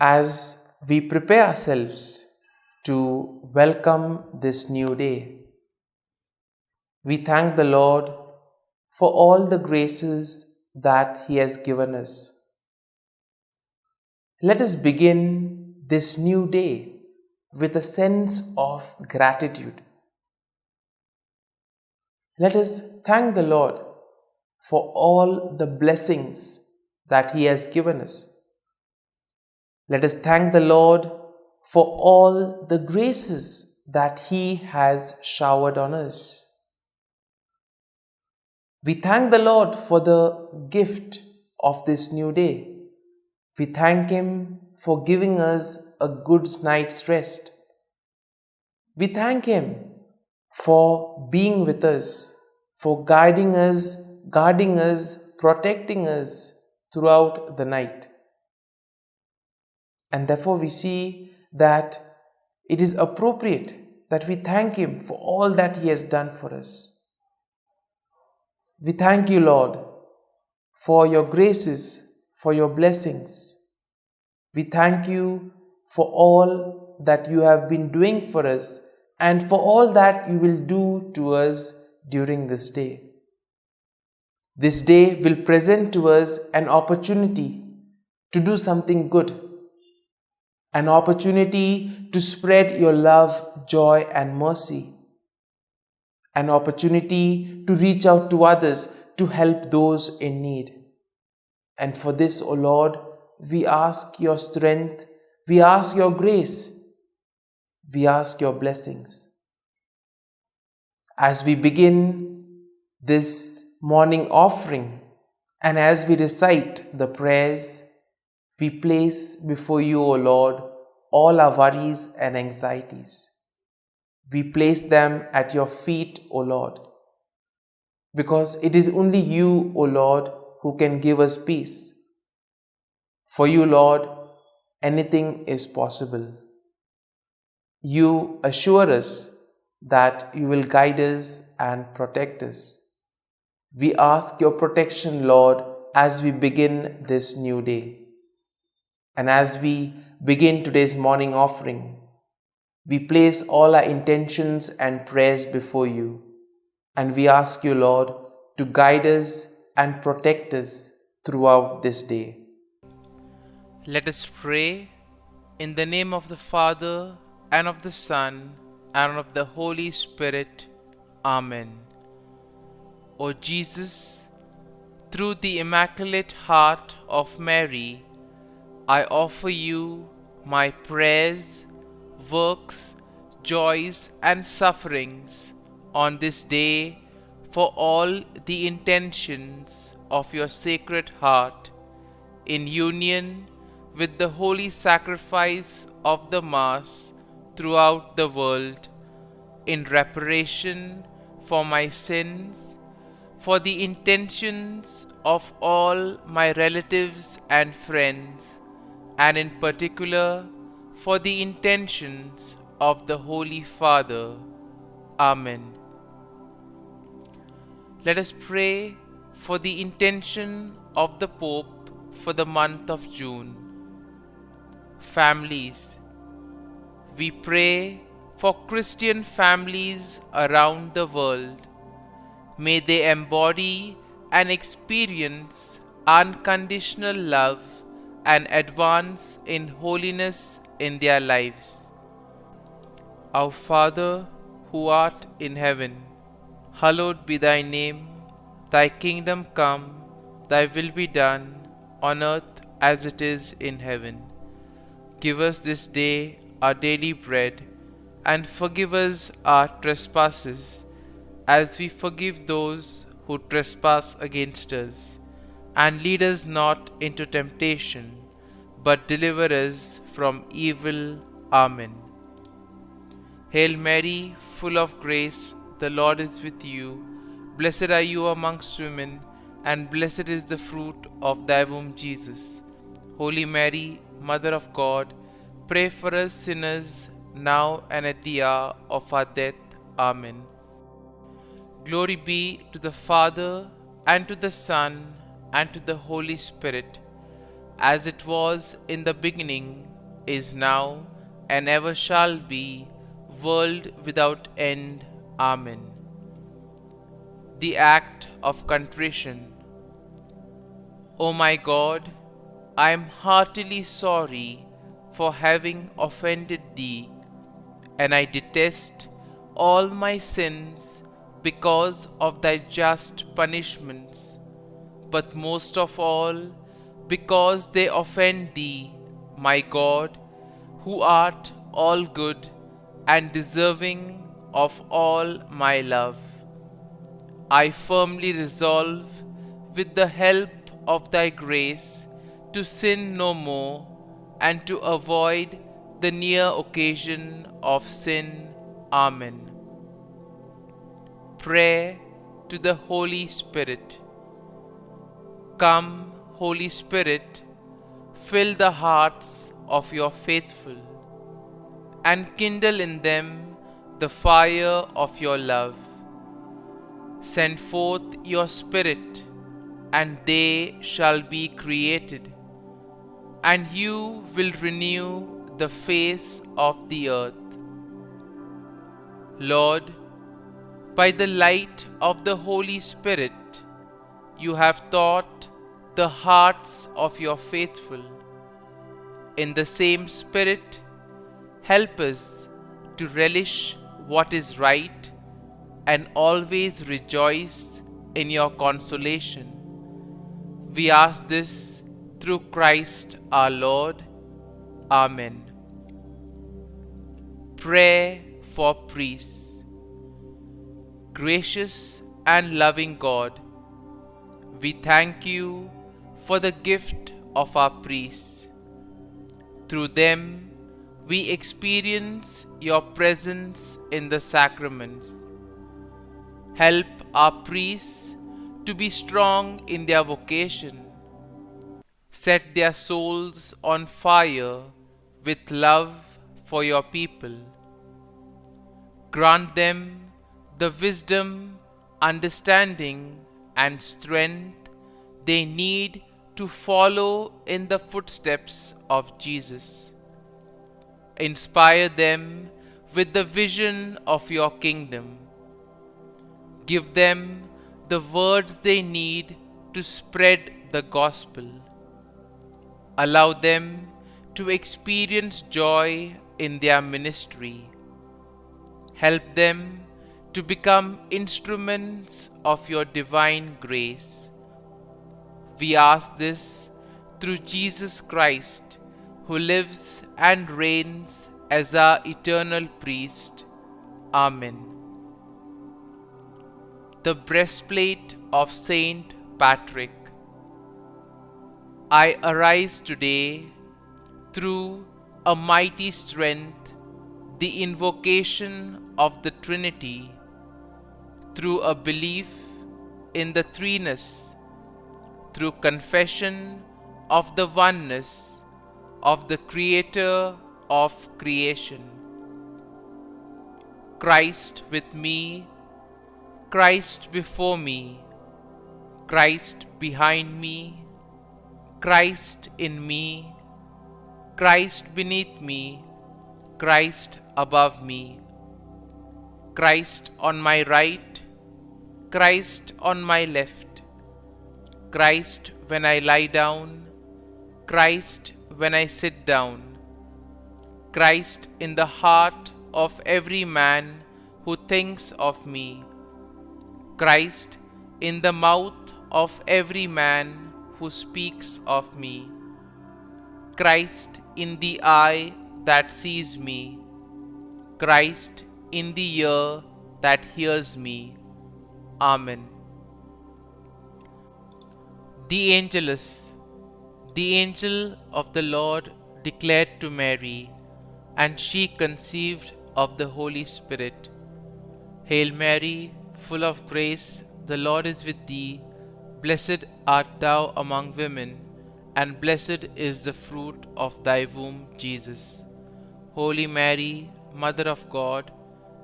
as we prepare ourselves to welcome this new day. We thank the Lord for all the graces that He has given us. Let us begin this new day with a sense of gratitude. Let us thank the Lord for all the blessings that He has given us. Let us thank the Lord for all the graces that He has showered on us. We thank the Lord for the gift of this new day. We thank Him for giving us a good night's rest. We thank Him for being with us, for guiding us, guarding us, protecting us throughout the night. And therefore we see that it is appropriate that we thank Him for all that He has done for us. We thank you, Lord, for your graces, for your blessings. We thank you for all that you have been doing for us and for all that you will do to us during this day. This day will present to us an opportunity to do something good, an opportunity to spread your love, joy, and mercy, an opportunity to reach out to others, to help those in need. And for this, O Lord, we ask your strength, we ask your grace, we ask your blessings. As we begin this morning offering and as we recite the prayers, we place before you, O Lord, all our worries and anxieties. We place them at your feet, O Lord, because it is only you, O Lord, who can give us peace. For you, Lord, anything is possible. You assure us that you will guide us and protect us. We ask your protection, Lord, as we begin this new day. And as we begin today's morning offering, we place all our intentions and prayers before you. And we ask you, Lord, to guide us and protect us throughout this day. Let us pray in the name of the Father, and of the Son, and of the Holy Spirit. Amen. O Jesus, through the Immaculate Heart of Mary, I offer you my prayers, works, joys, and sufferings on this day for all the intentions of your Sacred Heart, in union with the holy sacrifice of the Mass throughout the world, in reparation for my sins, for the intentions of all my relatives and friends, and in particular for the intentions of the Holy Father. Amen. Let us pray for the intention of the Pope for the month of June. Families. We pray for Christian families around the world. May they embody and experience unconditional love and advance in holiness in their lives. Our Father, who art in heaven, hallowed be thy name. Thy kingdom come, thy will be done, on earth as it is in heaven. Give us this day our daily bread, and forgive us our trespasses, as we forgive those who trespass against us. And lead us not into temptation, but deliver us from evil. Amen. Hail Mary, full of grace, the Lord is with you. Blessed are you amongst women, and blessed is the fruit of thy womb, Jesus. Holy Mary, Mother of God, pray for us sinners, now and at the hour of our death. Amen. Glory be to the Father, and to the Son, and to the Holy Spirit, as it was in the beginning, is now, and ever shall be, world without end. Amen. The act of contrition. O my God, I am heartily sorry for having offended Thee, and I detest all my sins because of Thy just punishments, but most of all because they offend Thee, my God, who art all good and deserving of all my love. I firmly resolve, with the help of Thy grace, to sin no more and to avoid the near occasion of sin. Amen. Prayer to the Holy Spirit. Come, Holy Spirit, fill the hearts of your faithful, and kindle in them the fire of your love. Send forth your Spirit, and they shall be created, and you will renew the face of the earth. Lord, by the light of the Holy Spirit, you have taught the hearts of your faithful. In the same Spirit, help us to relish what is right and always rejoice in your consolation. We ask this through Christ our Lord. Amen. Prayer for priests. Gracious and loving God, we thank you for the gift of our priests. Through them, we experience your presence in the sacraments. Help our priests to be strong in their vocation. Set their souls on fire with love for your people. Grant them the wisdom, understanding, and strength they need to follow in the footsteps of Jesus. Inspire them with the vision of your kingdom. Give them the words they need to spread the gospel. Allow them to experience joy in their ministry. Help them to become instruments of your divine grace. We ask this through Jesus Christ, who lives and reigns as our eternal priest. Amen. The breastplate of Saint Patrick. I arise today through a mighty strength, the invocation of the Trinity, through a belief in the threeness, through confession of the oneness of the Creator of creation. Christ with me, Christ before me, Christ behind me, Christ in me, Christ beneath me, Christ above me, Christ on my right, Christ on my left, Christ when I lie down, Christ when I sit down, Christ in the heart of every man who thinks of me, Christ in the mouth of every man who speaks of me, Christ in the eye that sees me, Christ in the ear that hears me. Amen. The Angelus. The angel of the Lord declared to Mary, and she conceived of the Holy Spirit. Hail Mary, full of grace, the Lord is with thee. Blessed art thou among women, and blessed is the fruit of thy womb, Jesus. Holy Mary, Mother of God,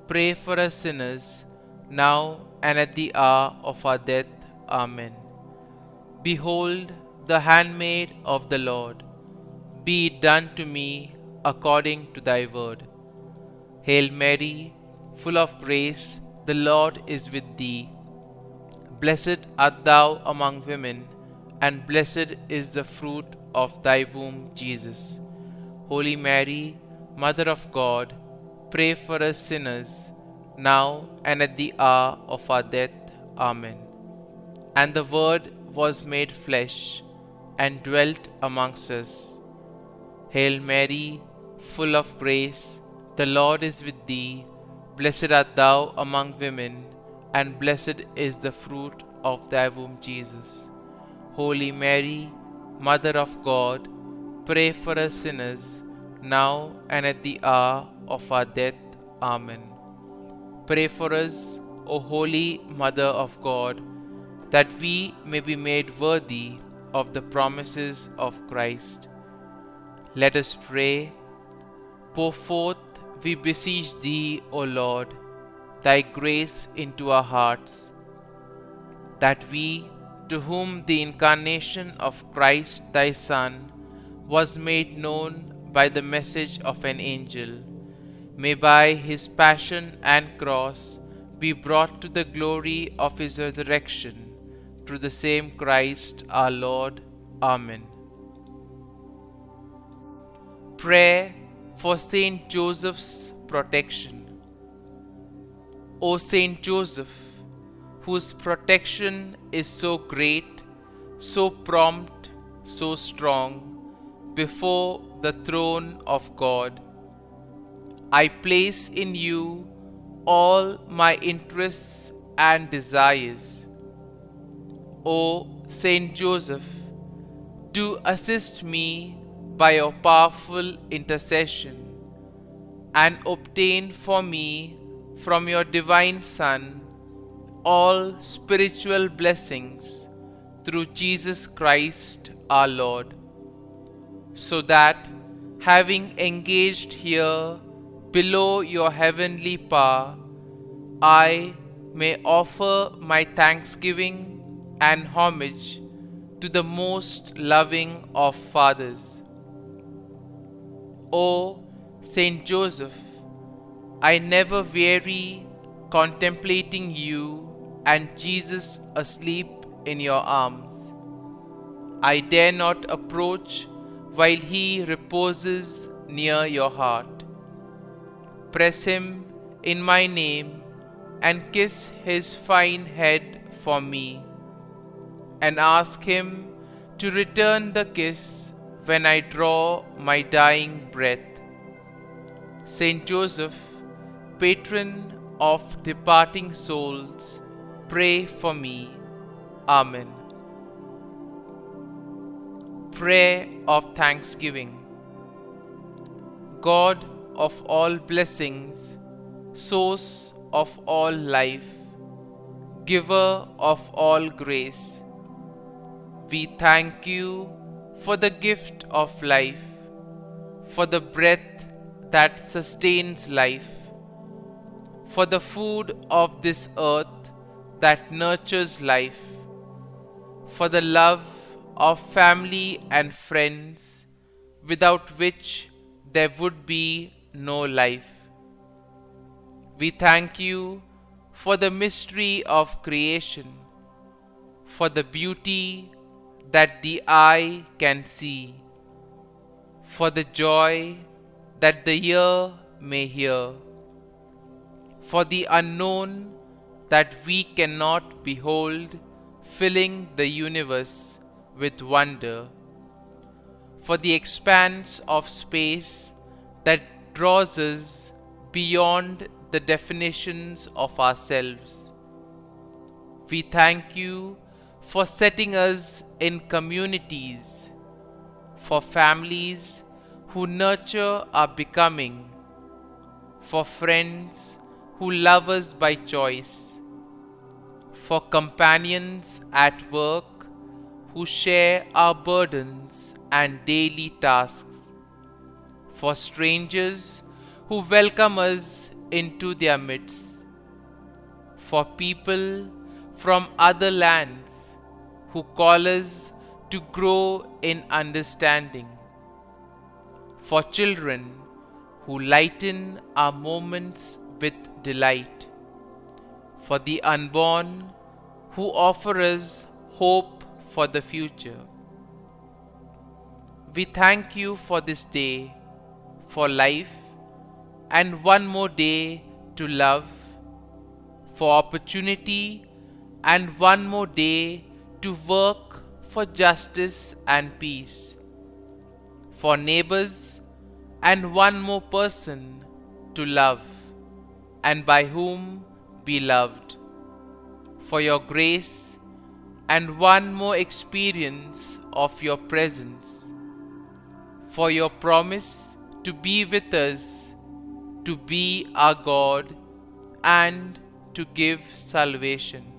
pray for us sinners, now and at the hour of our death. Amen. Behold the handmaid of the Lord. Be it done to me according to thy word. Hail Mary, full of grace, the Lord is with thee. Blessed art thou among women, and blessed is the fruit of thy womb, Jesus. Holy Mary, Mother of God, pray for us sinners, now and at the hour of our death. Amen. And the Word was made flesh, and dwelt amongst us. Hail Mary, full of grace, the Lord is with thee. Blessed art thou among women, and blessed is the fruit of thy womb, Jesus. Holy Mary, Mother of God, pray for us sinners, now and at the hour of our death. Amen. Pray for us, O Holy Mother of God, that we may be made worthy of the promises of Christ. Let us pray. Pour forth, we beseech thee, O Lord, thy grace into our hearts, that we, to whom the incarnation of Christ thy Son was made known by the message of an angel, may by his passion and cross be brought to the glory of his resurrection, through the same Christ our Lord. Amen. Prayer for Saint Joseph's protection. O Saint Joseph, whose protection is so great, so prompt, so strong, before the throne of God, I place in you all my interests and desires. O Saint Joseph, do assist me by your powerful intercession, and obtain for me from your divine Son all spiritual blessings through Jesus Christ our Lord, so that, having engaged here below your heavenly power, I may offer my thanksgiving and homage to the most loving of fathers. O Saint Joseph, I never weary contemplating you and Jesus asleep in your arms. I dare not approach while he reposes near your heart. Press him in my name and kiss his fine head for me, and ask him to return the kiss when I draw my dying breath. Saint Joseph, patron of departing souls, pray for me. Amen. Prayer of Thanksgiving. God of all blessings, source of all life, giver of all grace, we thank you for the gift of life, for the breath that sustains life, for the food of this earth that nurtures life, for the love of family and friends, without which there would be no life. We thank you for the mystery of creation, for the beauty that the eye can see, for the joy that the ear may hear, for the unknown that we cannot behold, filling the universe with wonder, for the expanse of space that draws us beyond the definitions of ourselves. We thank you for setting us in communities, for families who nurture our becoming, for friends who love us by choice, for companions at work who share our burdens and daily tasks, for strangers who welcome us into their midst, for people from other lands who call us to grow in understanding, for children who lighten our moments with delight, for the unborn who offer us hope for the future. We thank you for this day, for life, and one more day to love, for opportunity, and one more day to work for justice and peace, for neighbors, and one more person to love, and by whom be loved, for your grace, and one more experience of your presence, for your promise to be with us, to be our God, and to give salvation.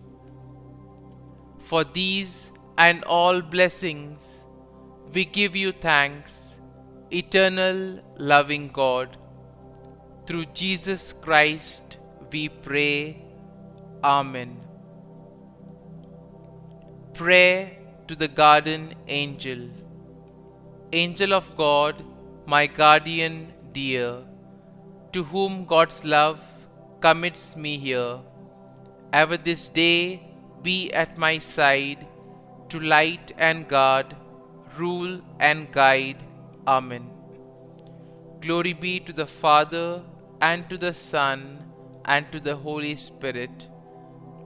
For these and all blessings, we give you thanks, eternal loving God. Through Jesus Christ we pray. Amen. Prayer to the Guardian Angel. Angel of God, my guardian dear, to whom God's love commits me here, ever this day be at my side, to light and guard, rule and guide. Amen. Glory be to the Father, and to the Son, and to the Holy Spirit,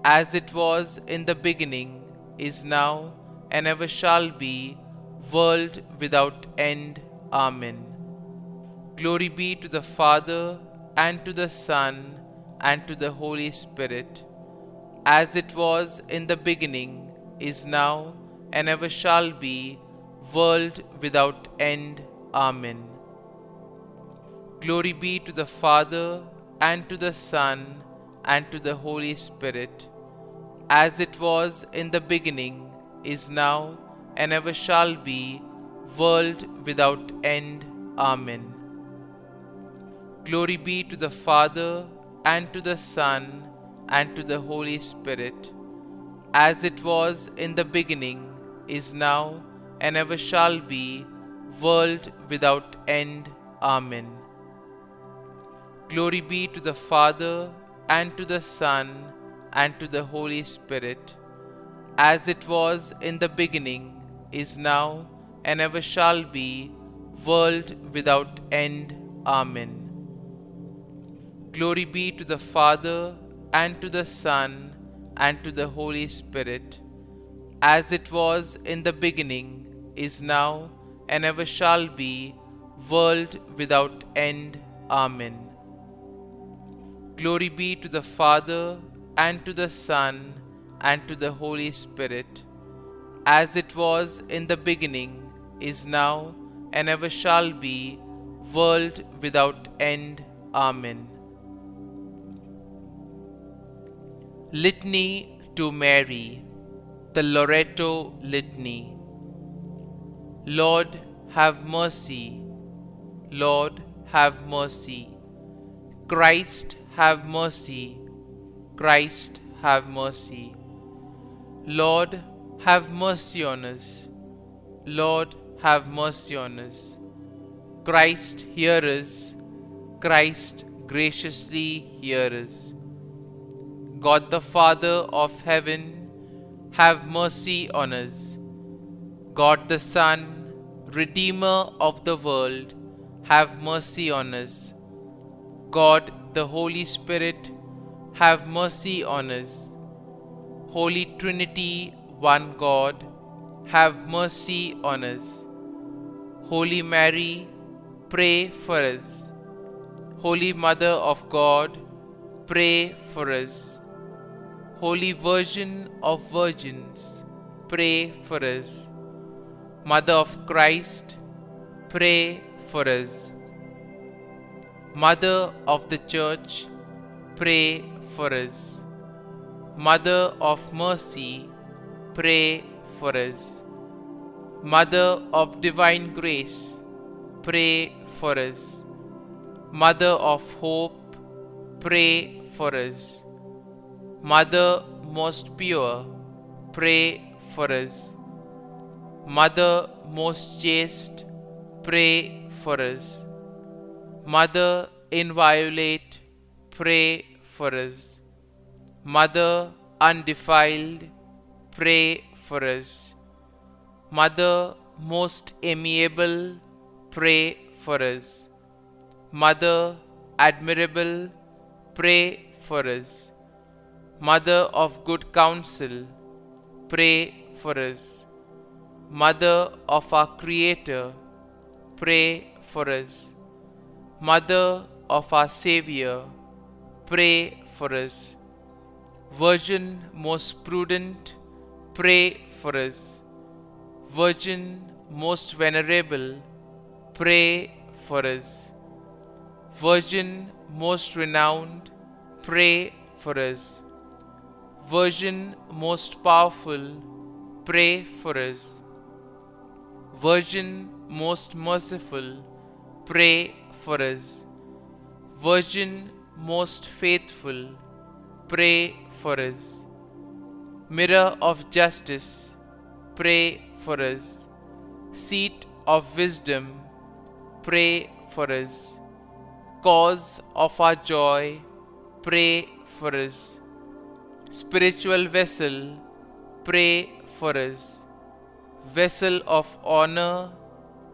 as it was in the beginning, is now, and ever shall be, world without end. Amen. Glory be to the Father, and to the Son, and to the Holy Spirit, as it was in the beginning, is now, and ever shall be, world without end. Amen. Glory be to the Father, and to the Son, and to the Holy Spirit, as it was in the beginning, is now, and ever shall be, world without end. Amen. Glory be to the Father, and to the Son, and to the Holy Spirit, as it was in the beginning, is now, and ever shall be, world without end. Amen. Glory be to the Father, and to the Son, and to the Holy Spirit, as it was in the beginning, is now, and ever shall be, world without end. Amen. Glory be to the Father, and to the Son, and to the Holy Spirit, as it was in the beginning, is now, and ever shall be, world without end. Amen. Glory be to the Father, and to the Son, and to the Holy Spirit, as it was in the beginning, is now, and ever shall be, world without end. Amen. Litany to Mary, the Loreto Litany. Lord, have mercy. Lord, have mercy. Christ, have mercy. Christ, have mercy. Lord, have mercy on us. Lord, have mercy on us. Christ, hear us. Christ, graciously hear us. God the Father of heaven, have mercy on us. God the Son, Redeemer of the world, have mercy on us. God the Holy Spirit, have mercy on us. Holy Trinity, one God, have mercy on us. Holy Mary, pray for us. Holy Mother of God, pray for us. Holy Virgin of Virgins, pray for us. Mother of Christ, pray for us. Mother of the Church, pray for us. Mother of Mercy, pray for us. Mother of Divine Grace, pray for us. Mother of Hope, pray for us. Mother most pure, pray for us. Mother most chaste, pray for us. Mother inviolate, pray for us. Mother undefiled, pray for us. Mother most amiable, pray for us. Mother admirable, pray for us. Mother of good counsel, pray for us. Mother of our Creator, pray for us. Mother of our Savior, pray for us. Virgin most prudent, pray for us. Virgin most venerable, pray for us. Virgin most renowned, pray for us. Virgin most powerful, pray for us. Virgin most merciful, pray for us. Virgin most faithful, pray for us. Mirror of justice, pray for us. Seat of wisdom, pray for us. Cause of our joy, pray for us. Spiritual vessel, pray for us. Vessel of honor,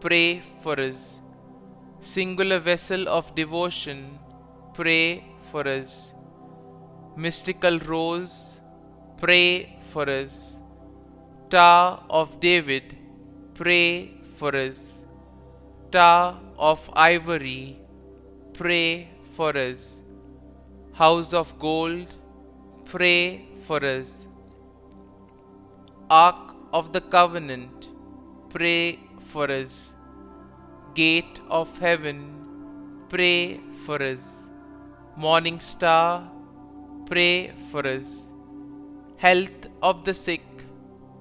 pray for us. Singular vessel of devotion, pray for us. Mystical rose, pray for us. Tower of David, pray for us. Tower of ivory, pray for us. House of gold, pray for us. Ark of the covenant, pray for us. Gate of heaven, pray for us. Morning star, pray for us. Health of the sick,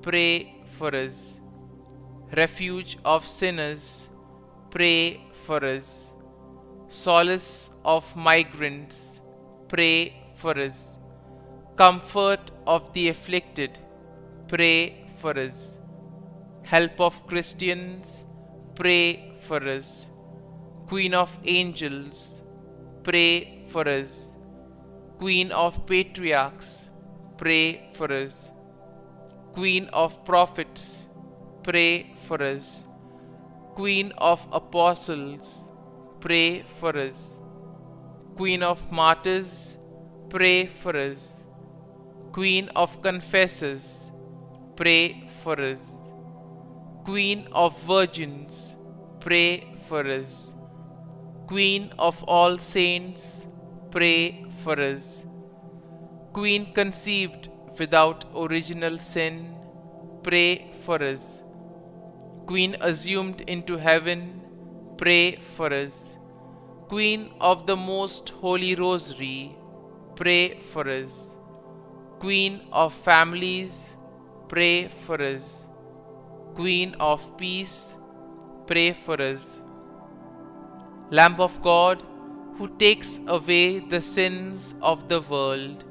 pray for us. Refuge of sinners, pray for us. Solace of migrants, pray for us. Comfort of the afflicted, pray for us. Help of Christians, pray for us. Queen of angels, pray for us. Queen of patriarchs, pray for us. Queen of prophets, pray for us. Queen of apostles, pray for us. Queen of martyrs, pray for us. Queen of confessors, pray for us. Queen of virgins, pray for us. Queen of all saints, pray for us. Queen conceived without original sin, pray for us. Queen assumed into heaven, pray for us. Queen of the most holy rosary, pray for us. Queen of families, pray for us. Queen of peace, pray for us. Lamb of God, who takes away the sins of the world,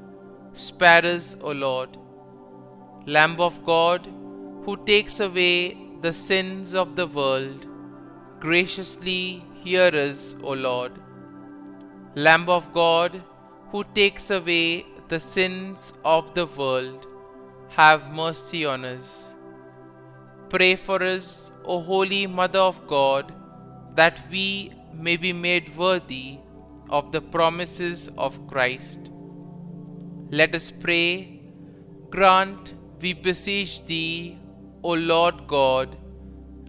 spare us, O Lord. Lamb of God, who takes away the sins of the world, graciously hear us, O Lord. Lamb of God, who takes away the sins of the world, have mercy on us. Pray for us, O Holy Mother of God, that we may be made worthy of the promises of Christ. Let us pray. Grant, we beseech Thee, O Lord God,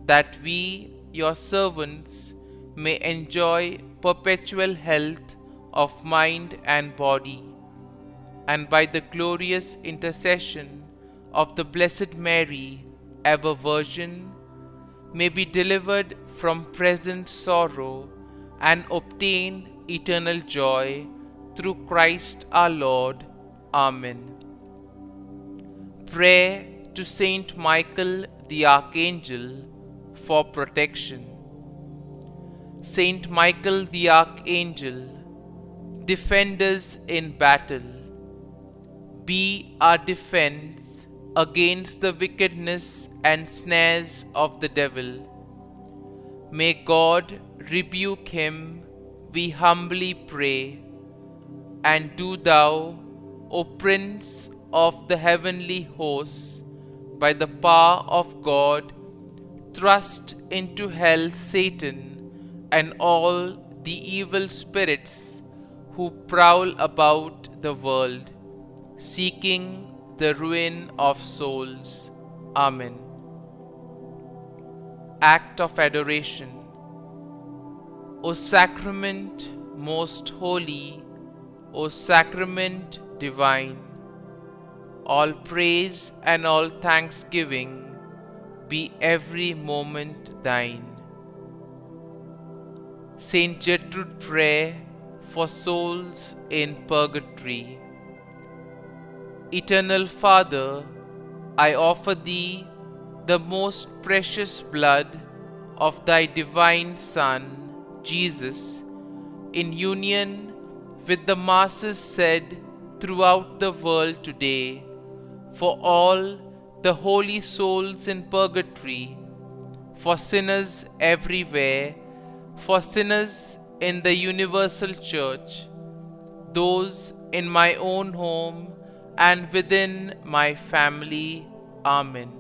that we, Your servants, may enjoy perpetual health of mind and body, and by the glorious intercession of the Blessed Mary, ever Virgin, may be delivered from present sorrow and obtain eternal joy through Christ our Lord. Amen. Prayer to Saint Michael the Archangel for protection. Saint Michael the Archangel, defend us in battle. Be our defense against the wickedness and snares of the devil. May God rebuke him, we humbly pray. And do thou, O Prince of the heavenly hosts, by the power of God, thrust into hell Satan and all the evil spirits who prowl about the world, seeking the ruin of souls. Amen. Act of Adoration. O Sacrament most holy, O Sacrament divine, all praise and all thanksgiving be every moment thine. Saint Gertrude Prayer for souls in purgatory. Eternal Father, I offer Thee the most precious blood of Thy divine Son, Jesus, in union with the masses said throughout the world today, for all the holy souls in purgatory, for sinners everywhere, for sinners in the universal church, those in my own home and within my family. Amen.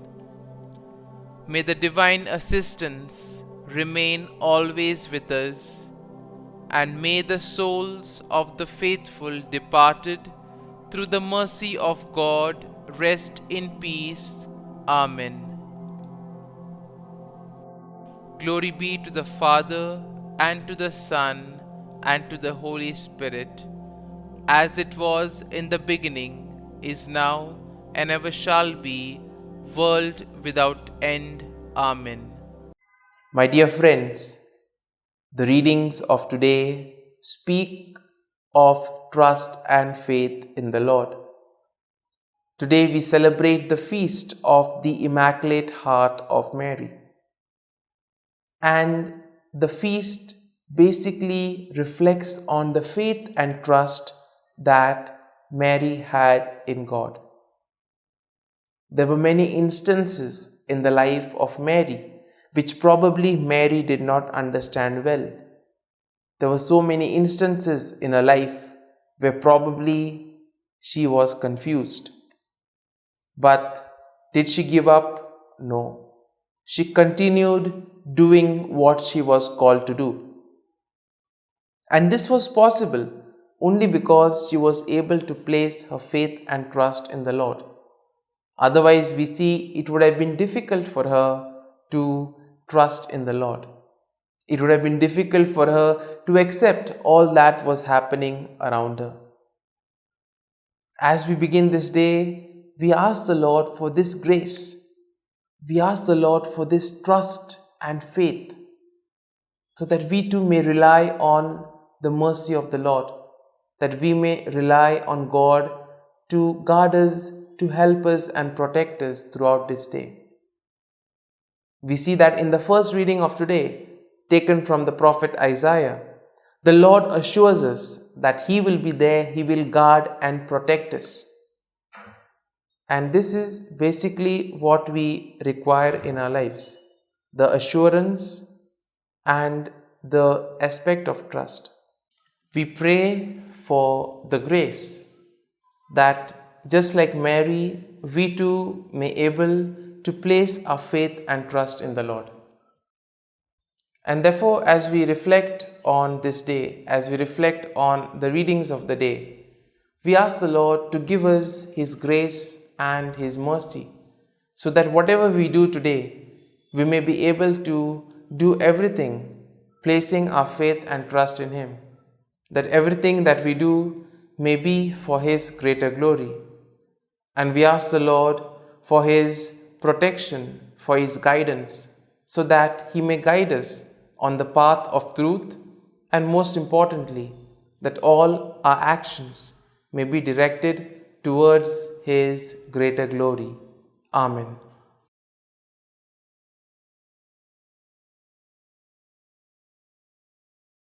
May the divine assistance remain always with us, and may the souls of the faithful departed through the mercy of God rest in peace. Amen. Glory be to the Father, and to the Son, and to the Holy Spirit, as it was in the beginning, is now, and ever shall be, world without end. Amen. My dear friends, the readings of today speak of trust and faith in the Lord. Today we celebrate the feast of the Immaculate Heart of Mary. And the feast basically reflects on the faith and trust that Mary had in God. There were many instances in the life of Mary which probably Mary did not understand well. There were so many instances in her life where probably she was confused. But did she give up? No. She continued doing what she was called to do. And this was possible only because she was able to place her faith and trust in the Lord. Otherwise, we see it would have been difficult for her to trust in the Lord. It would have been difficult for her to accept all that was happening around her. As we begin this day, we ask the Lord for this grace. We ask the Lord for this trust and faith, so that we too may rely on the mercy of the Lord, that we may rely on God to guard us, to help us and protect us throughout this day. We see that in the first reading of today, taken from the prophet Isaiah, the Lord assures us that He will be there, He will guard and protect us. And this is basically what we require in our lives, the assurance and the aspect of trust. We pray for the grace that just like Mary, we too may able to place our faith and trust in the Lord. And therefore, as we reflect on this day, as we reflect on the readings of the day, we ask the Lord to give us His grace and His mercy, so that whatever we do today, we may be able to do everything placing our faith and trust in Him, that everything that we do may be for His greater glory. And we ask the Lord for His protection, for His guidance, so that He may guide us on the path of truth, and most importantly, that all our actions may be directed towards His greater glory. Amen.